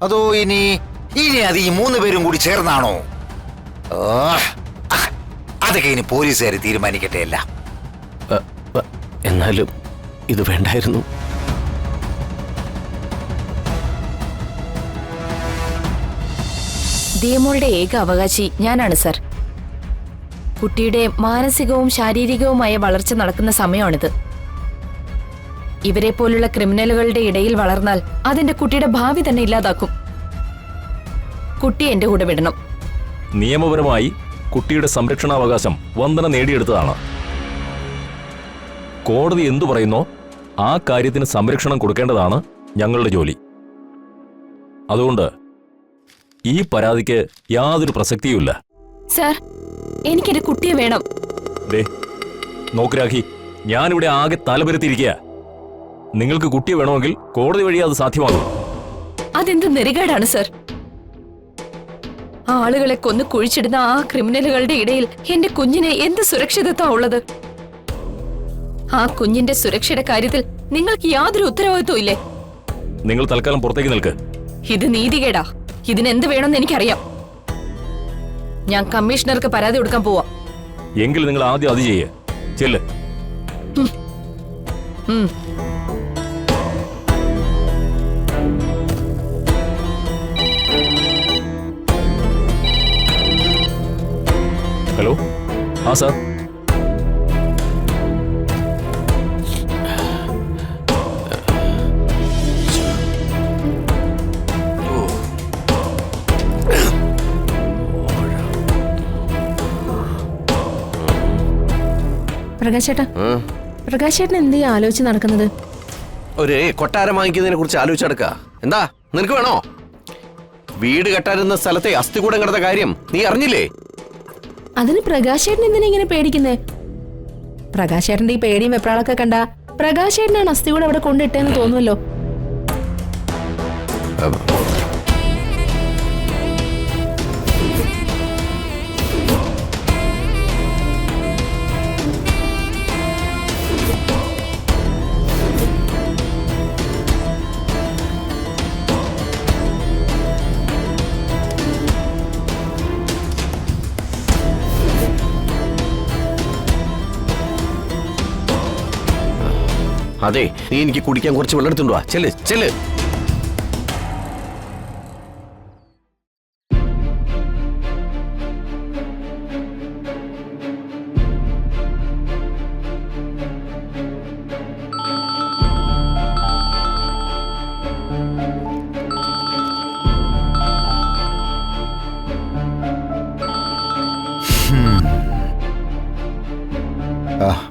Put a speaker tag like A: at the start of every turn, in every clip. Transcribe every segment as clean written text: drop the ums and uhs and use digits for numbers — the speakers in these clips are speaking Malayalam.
A: അതോ ഇനി അത് ഈ 3 പേരും കൂടി ചേർന്നാണോ? അതൊക്കെ ഇനി പോലീസുകാർ തീരുമാനിക്കട്ടെ. അല്ല
B: എന്നാലും ഇത് വേണ്ടായിരുന്നു.
C: ദിയമോളുടെ ഏക അവകാശി ഞാനാണ് സർ. കുട്ടിയുടെ മാനസികവും ശാരീരികവുമായ വളർച്ച നടക്കുന്ന സമയമാണിത്. ഇവരെ പോലുള്ള ക്രിമിനലുകളുടെ ഇടയിൽ വളർന്നാൽ അതിന്റെ കുട്ടിയുടെ ഭാവി തന്നെ ഇല്ലാതാക്കും. കുട്ടി എന്റെ കൂടെ വിടണം.
D: നിയമപരമായി കുട്ടിയുടെ സംരക്ഷണാവകാശം വന്ദന നേടിയെടുത്തതാണ്. കോടതി എന്തു പറയുന്നോ ആ കാര്യത്തിന് സംരക്ഷണം കൊടുക്കേണ്ടതാണ് ഞങ്ങളുടെ ജോലി. അതുകൊണ്ട് ഈ പരാതിക്ക് യാതൊരു പ്രസക്തിയുമില്ല.
C: സർ, എനിക്കെന്റെ കുട്ടിയെ വേണം.
D: നോക്ക് രാഖി, ഞാനിവിടെ ആകെ തലപെരുത്തിയിരിക്കുക. നിങ്ങൾക്ക് കുട്ടിയെ വേണമെങ്കിൽ കോടതി വഴി അത് സാധ്യമാകും.
C: അതെന്ത് നെറികേടാണ് സർ. ആളുകളെ കൊന്നു കുഴിച്ചിടുന്ന ആ ക്രിമിനലുകളുടെ ഇടയിൽ എന്റെ കുഞ്ഞിന് എന്ത് സുരക്ഷിതത്വം ഉള്ളത്? ആ കുഞ്ഞിന്റെ സുരക്ഷയുടെ കാര്യത്തിൽ നിങ്ങൾക്ക് യാതൊരു ഉത്തരവാദിത്വം ഇല്ലേ?
D: നിങ്ങൾ തൽക്കാലം പുറത്തേക്ക് നിൽക്ക്.
C: ഇത് നീതികേടാ. ഇതിനെന്ത് വേണമെന്ന് എനിക്കറിയാം. ഞാൻ കമ്മീഷണർക്ക് പരാതി കൊടുക്കാൻ പോവാ.
D: എങ്കിൽ നിങ്ങൾ ആദ്യം അത് ചെയ്യേ. ചെല്ല്. ഹലോ. ആ സാർ.
E: പ്രകാശേട്ടൻ എന്ത് ആലോചിച്ച് നടക്കുന്നത്?
B: ഒരു കൊട്ടാരം വാങ്ങിക്കുന്നതിനെ കുറിച്ച് ആലോചിച്ചെടുക്ക. എന്താ നിനക്ക് വേണോ? വീട് കെട്ടാരുന്ന സ്ഥലത്തെ അസ്ഥികൂടം കിടന്ന കാര്യം നീ അറിഞ്ഞില്ലേ?
E: അതിന് പ്രകാശേട്ടൻ എന്തിനാ ഇങ്ങനെ പേടിക്കുന്നേ? പ്രകാശേട്ടന്റെ ഈ പേടിയും വെപ്രാളൊക്കെ കണ്ട പ്രകാശേട്ടനാണ് അസ്ഥികൂടം അവിടെ കൊണ്ടിട്ടെന്ന് തോന്നുമല്ലോ.
B: അതെ, നീ എനിക്ക് കുടിക്കാൻ കുറച്ച് വെള്ളം എടുത്തുണ്ടോ? ചെല്ല് ചെല്ല്.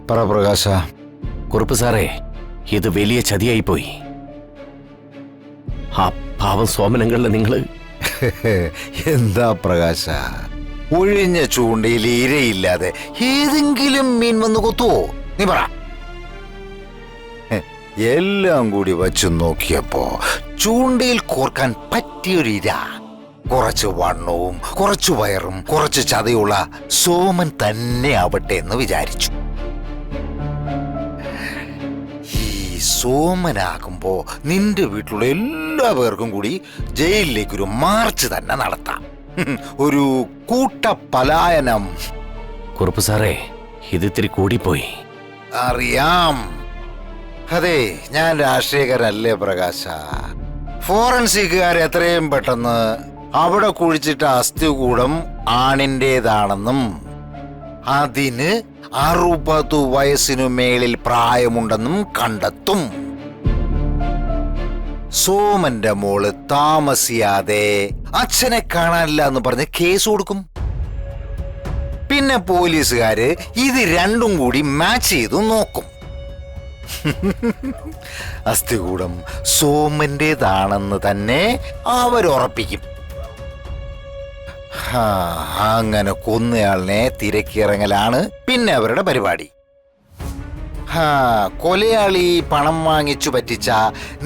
A: പറ പ്രകാശ.
B: കുറുപ്പ് സാറേ, ഇത് വലിയ ചതിയായി പോയി. ആ പാവം സോമനങ്ങളില് നിങ്ങള്
A: എന്താ പ്രകാശ, ഒഴിഞ്ഞ ചൂണ്ടയിൽ ഇരയില്ലാതെ ഏതെങ്കിലും മീൻ വന്ന് കൊത്തുവോ? നീ പറ. എല്ലാം കൂടി വച്ചു നോക്കിയപ്പോ ചൂണ്ടയിൽ കോർക്കാൻ പറ്റിയൊരു ഇര, കുറച്ച് വണ്ണവും കുറച്ചു വയറും കുറച്ച് ചതയുള്ള സോമൻ തന്നെ ആവട്ടെ എന്ന് വിചാരിച്ചു. സോമനാകുമ്പോ നിന്റെ വീട്ടിലുള്ള എല്ലാ പേർക്കും കൂടി ജയിലിലേക്കൊരു മാർച്ച് തന്നെ നടത്താം. ഒരു കൂട്ടപലായനം.
B: കുറുപ്പ് സാറേ, ഇത് ഇത്തിരി കൂടിപ്പോയി.
A: അറിയാം. അതെ, ഞാൻ രാഷ്ട്രീയക്കാരനല്ലേ പ്രകാശ. ഫോറൻസിക്കുകാർ എത്രയും പെട്ടെന്ന് അവിടെ കുഴിച്ചിട്ട അസ്ഥികൂടം ആണിൻ്റെതാണെന്നും അതിന് 60 വയസ്സിനു മേളിൽ പ്രായമുണ്ടെന്നും കണ്ടെത്തും. സോമന്റെ മോള് താമസിയാതെ അച്ഛനെ കാണാനില്ല എന്ന് പറഞ്ഞ് കേസ് കൊടുക്കും. പിന്നെ പോലീസുകാര് ഇത് രണ്ടും കൂടി മാച്ച് ചെയ്തു നോക്കും. അസ്ഥികൂടം സോമന്റേതാണെന്ന് തന്നെ അവരുറപ്പിക്കും. അങ്ങനെ കൊന്നയാളിനെ തിരക്കിയിറങ്ങലാണ് പിന്നെ അവരുടെ പരിപാടി. കൊലയാളി പണം വാങ്ങിച്ചു പറ്റിച്ച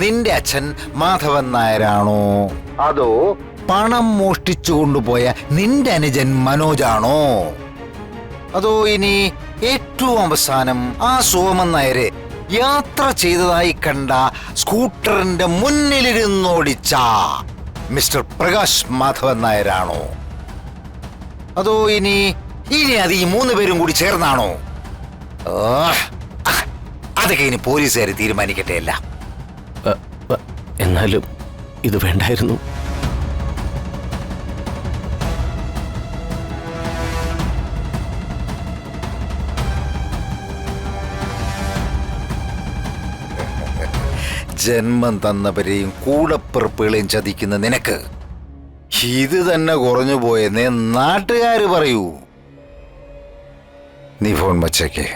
A: നിന്റെ അച്ഛൻ മാധവൻ നായരാണോ, അതോ പണം മോഷ്ടിച്ചു കൊണ്ടുപോയ നിന്റെ അനുജൻ മനോജാണോ, അതോ ഇനി ഏറ്റവും അവസാനം ആ സോമൻ നായര് യാത്ര ചെയ്തതായി കണ്ട സ്കൂട്ടറിന്റെ മുന്നിലിരുന്നോടിച്ച മിസ്റ്റർ പ്രകാശ് മാധവൻ നായരാണോ, അതോ ഇനി അത് ഈ 3 പേരും കൂടി ചേർന്നാണോ? അതൊക്കെ ഇനി പോലീസുകാർ തീരുമാനിക്കട്ടെ. അല്ല
B: എന്നാലും ഇത് വേണ്ടായിരുന്നു.
A: ജന്മം തന്നവരെയും കൂടപ്പിറപ്പുകളെയും ചതിക്കുന്ന നിനക്ക് ഇത് തന്നെ കുറഞ്ഞു പോയെന്നേ നാട്ടുകാര് പറയൂ. നീ ഫോൺ വച്ചേക്ക്.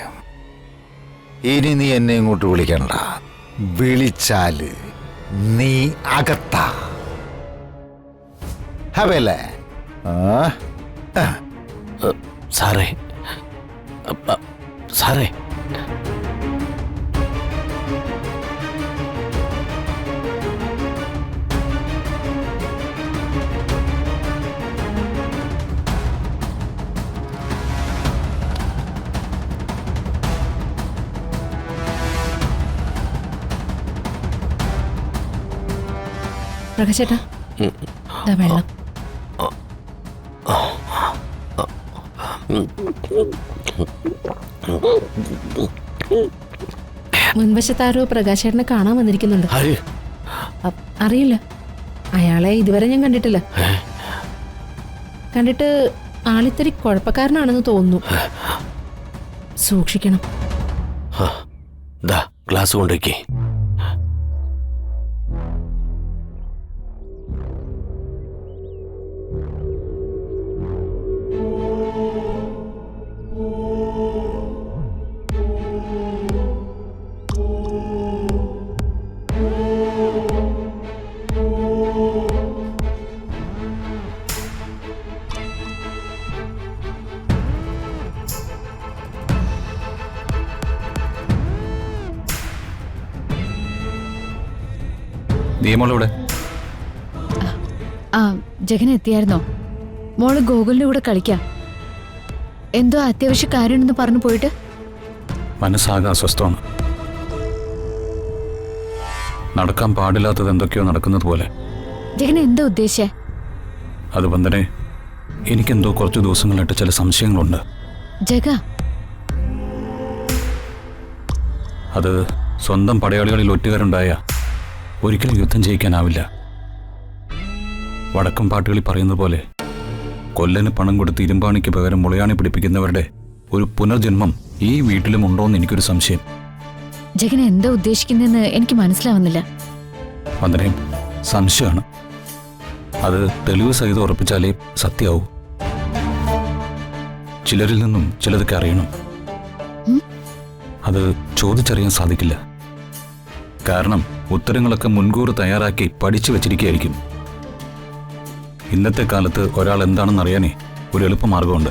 A: ഇനി നീ എന്നെ ഇങ്ങോട്ട് വിളിക്കണ്ട. വിളിച്ചാല് നീ അകത്താ. ഹവല്ലേ?
B: സാറേ, സാറേ,
E: പ്രകാശേട്ടാ, ദാ വെള്ളം. മുൻവശത്താരോ പ്രകാശേട്ടനെ കാണാൻ വന്നിരിക്കുന്നുണ്ട്. അറിയില്ല, അയാളെ ഇതുവരെ ഞാൻ കണ്ടിട്ടില്ല. കണ്ടിട്ട് ആളിത്തിരി കുഴപ്പക്കാരനാണെന്ന് തോന്നുന്നു. സൂക്ഷിക്കണം.
B: ഗ്ലാസ് കൊണ്ടുവയ്ക്കേ.
F: മോളെവിടെ?
C: ജഗൻ എത്തിയായിരുന്നോ? മോള് ഗോകുലിന്റെ കൂടെ കളിക്കാം. എന്തോ അത്യാവശ്യ കാര്യമുണ്ടെന്ന് പറഞ്ഞു പോയിട്ട്.
F: മനസ്സാകെ അസ്വസ്ഥമാണ്. നടക്കാൻ പാടില്ലാത്തത് എന്തൊക്കെയോ നടക്കുന്നത് പോലെ.
C: ജഗൻ എന്താ ഉദ്ദേശിച്ചേ?
F: അത് വന്ദനെ, എനിക്കെന്തോ കുറച്ച് ദിവസങ്ങളായിട്ട് ചില സംശയങ്ങളുണ്ട്.
C: ജഗ,
F: അത് സ്വന്തം പടയാളികളിൽ ഒറ്റുകാരുണ്ടായ ഒരിക്കലും യുദ്ധം ജയിക്കാനാവില്ല. വടക്കം പാട്ടുകളിൽ പറയുന്നത് പോലെ കൊല്ലന് പണം കൊടുത്ത് ഇരുമ്പാണിക്ക് പകരം മുളയാണി പിടിപ്പിക്കുന്നവരുടെ ഒരു പുനർജന്മം ഈ വീട്ടിലും ഉണ്ടോയെന്ന് എനിക്കൊരു സംശയം.
C: ജഗൻ എന്താ ഉദ്ദേശിക്കുന്നതെന്ന് എനിക്ക് മനസ്സിലാവുന്നില്ല.
F: വന്ദനയും സംശയമാണ്. അത് തെളിവ് സഹിതം ഉറപ്പിച്ചാലേ സത്യമാവൂ. ചിലരിൽ നിന്നും ചിലതൊക്കെ അറിയണം. അത് ചോദിച്ചറിയാൻ സാധിക്കില്ല. കാരണം ഉത്തരങ്ങളൊക്കെ മുൻകൂർ തയ്യാറാക്കി പഠിച്ചു വെച്ചിരിക്കുകയായിരിക്കും. ഇന്നത്തെ കാലത്ത് ഒരാൾ എന്താണെന്ന് അറിയാനേ ഒരു എളുപ്പമാർഗമുണ്ട്.